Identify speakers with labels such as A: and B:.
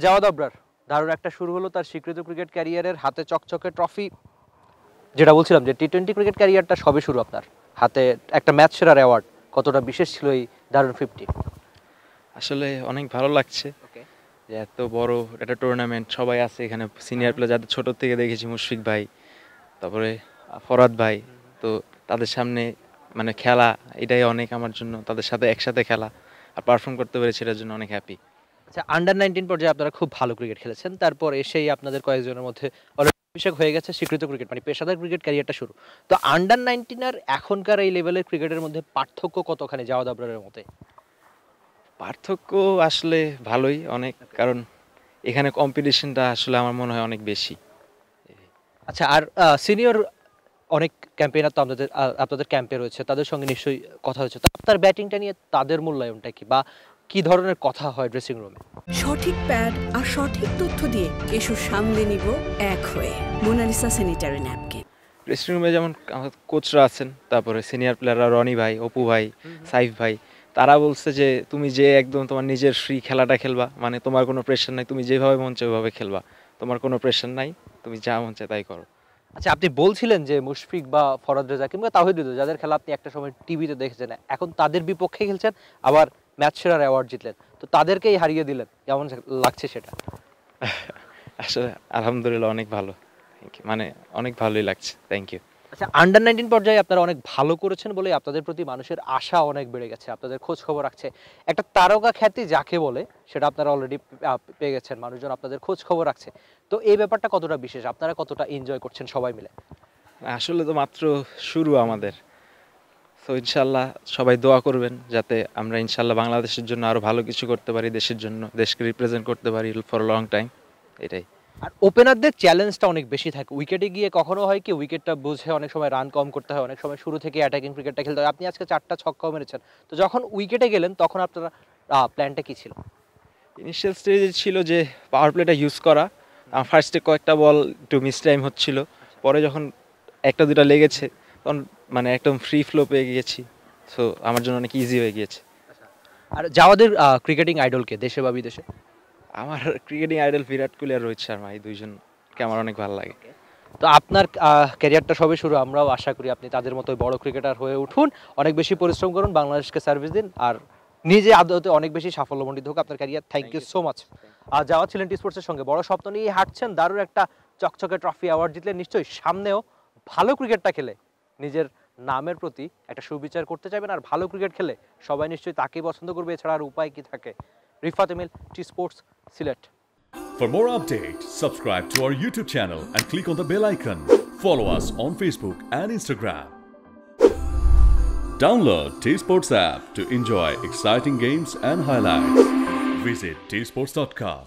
A: Javad Abrar দারুণ একটা শুরু হলো তার স্বীকৃত ক্রিকেট ক্যারিয়ারের, হাতে চকচকে ট্রফি। যেটা বলছিলাম যে টি-20 ক্রিকেট ক্যারিয়ারটা সবে শুরু, আপনার হাতে একটা ম্যাচ সেরার অ্যাওয়ার্ড, কতটা বিশেষ ছিল এই দারুণ 50?
B: আসলে অনেক ভালো লাগছে
A: ওকে,
B: যে এত বড় একটা টুর্নামেন্ট, সবাই আছে এখানে সিনিয়র প্লেয়ার যাদের ছোট থেকে দেখেছি, মুশফিক ভাই, তারপরে ফরহাদ ভাই। তো তাদের সামনে মানে খেলা, এটাই অনেক আমার জন্য, তাদের সাথে একসাথে খেলা আর পারফর্ম করতে পেরেছি, এটার জন্য অনেক হ্যাপি।
A: আচ্ছা, আন্ডার-19 পর্যায়ে আপনারা খুব ভালো ক্রিকেট খেলেছেন, তারপর এসেই আপনাদের কয়েকজনের মধ্যে অলরেডি অভিষেক হয়ে গেছে স্বীকৃত ক্রিকেট, মানে পেশাদার ক্রিকেট ক্যারিয়ারটা শুরু। তো আন্ডার-19 আর এখনকার এই লেভেলের ক্রিকেটের মধ্যে পার্থক্য কতখানি জাওয়াদ আবরারের মতে?
B: পার্থক্য আসলে ভালোই অনেক, কারণ এখানে কম্পিটিশনটা আসলে আমার মনে হয় অনেক বেশি।
A: আচ্ছা, আর সিনিয়র অনেক ক্যাম্পেইনার তো আপনাদের ক্যাম্পে রয়েছে, তাদের সঙ্গে নিশ্চয়ই কথা হয়েছে। তো আপনার ব্যাটিংটা নিয়ে তাদের মূল্যায়নটা কি, বা কি ধরনের কথা হয় ড্রেসিং রুমে?
C: সঠিক প্যাড আর সঠিক তথ্য দিয়ে এসব সামলে নিব এক হয়ে। Mona Lisa sanitary napkin.
B: ড্রেসিং রুমে যেমন আমার কোচরা আছেন, তারপরে সিনিয়র প্লেয়াররা রনি ভাই, অপু ভাই, সাইফ ভাই, তারা বলছে যে তুমি যে একদম তোমার নিজের ফ্রি খেলাটা খেলবা, মানে তোমার কোনো প্রেশার নাই, তুমি যেভাবে মন চায় ওইভাবে খেলবা, তোমার কোনো প্রেশার নাই, তুমি যা মন চায় তাই করো।
A: আচ্ছা, আপনি বলছিলেন যে মুশফিক বা ফরহাদ রেজা কিংবা তাওহিদ হৃদয়, যাদের খেলা আপনি একটা সময় টিভিতে দেখেছেন, এখন তাদের বিপক্ষে খেলছেন, আবার ম্যাচ সেরার অ্যাওয়ার্ড জিতলেন, তো তাদেরকেই হারিয়ে দিলেন, কেমন লাগছে সেটা?
B: আসলে আলহামদুলিল্লাহ অনেক ভালো, থ্যাংক ইউ, মানে অনেক ভালোই লাগছে, থ্যাংক ইউ।
A: আচ্ছা, আন্ডার-19 পর্যায়ে আপনারা অনেক ভালো করেছেন বলে আপনাদের প্রতি মানুষের আশা অনেক বেড়ে গেছে, আপনাদের খোঁজ খবর রাখছে। একটা তারকা খ্যাতি যাকে বলে সেটা আপনারা অলরেডি পেয়ে গেছেন, মানুষজন আপনাদের খোঁজ খবর রাখছে। তো এই ব্যাপারটা কতটা বিশেষ, আপনারা কতটা এনজয় করছেন সবাই মিলে?
B: আসলে তো মাত্র শুরু আমাদের, তো ইনশাল্লাহ সবাই দোয়া করবেন যাতে আমরা ইনশাল্লাহ বাংলাদেশের জন্য আরো ভালো কিছু করতে পারি, দেশের জন্য, দেশকে রিপ্রেজেন্ট করতে পারি ফর লং টাইম, এটাই।
A: আর ওপেনারদের চ্যালেঞ্জটা অনেক বেশি থাকে, উইকেটে গিয়ে কখনো হয় কি উইকেটটা বুঝে অনেক সময় রান কম করতে হয়, অনেক সময় শুরু থেকে অ্যাটাকিং ক্রিকেটটা খেলতে হয়। আপনি আজকে 4টা ছক্কাও মেরেছেন, তো যখন উইকেটে গেলেন তখন আপনারা প্ল্যানটা কি ছিল?
B: ইনিশিয়াল স্টেজে ছিল যে পাওয়ার প্লেটা ইউজ করা, ফার্স্টে কয়েকটা বল একটু মিস টাইম হচ্ছিল, পরে যখন একটা দুটা লেগেছে তখন মানে একদম ফ্রি ফ্লো পেয়ে গিয়েছি, সো আমার জন্য অনেক ইজি হয়ে গিয়েছে।
A: আর জাওয়াদের ক্রিকেটিং আইডলকে দেশে বা বিদেশে?
B: আমার ক্রিকেটিং আইডল বিরাট কোহলি আর রোহিত শর্মা, এই দুইজনকে আমার অনেক ভালো লাগে।
A: তো আপনার ক্যারিয়ারটা সবে শুরু, আমরাও আশা করি আপনি তাদের মতো বড় ক্রিকেটার হয়ে উঠুন, অনেক বেশি পরিশ্রম করুন, বাংলাদেশকে সার্ভিস দিন, আর নিজে আদতে অনেক বেশি সাফল্যমণ্ডিত হোক আপনার career. Thank you so much. যাওয়া ছিলেন টি স্পোর্টসের সঙ্গে, বড় স্বপ্ন নিয়ে হাঁটছেন, দারুণ একটা চকচকে ট্রফি অ্যাওয়ার্ড জিতলেন, নিশ্চয়ই সামনেও ভালো ক্রিকেটটা খেলে নিজের নামের প্রতি একটা সুবিচার করতে চাইবেন, আর ভালো ক্রিকেট খেলে সবাই নিশ্চয়ই তাকেই পছন্দ করবে, এছাড়া আর উপায় কি থাকে? Rifat Emil, T Sports, Sylhet.
D: For more updates, subscribe to our YouTube channel and click on the bell icon. Follow us on Facebook and Instagram. Download T-Sports app to enjoy exciting games and highlights. Visit tsports.com.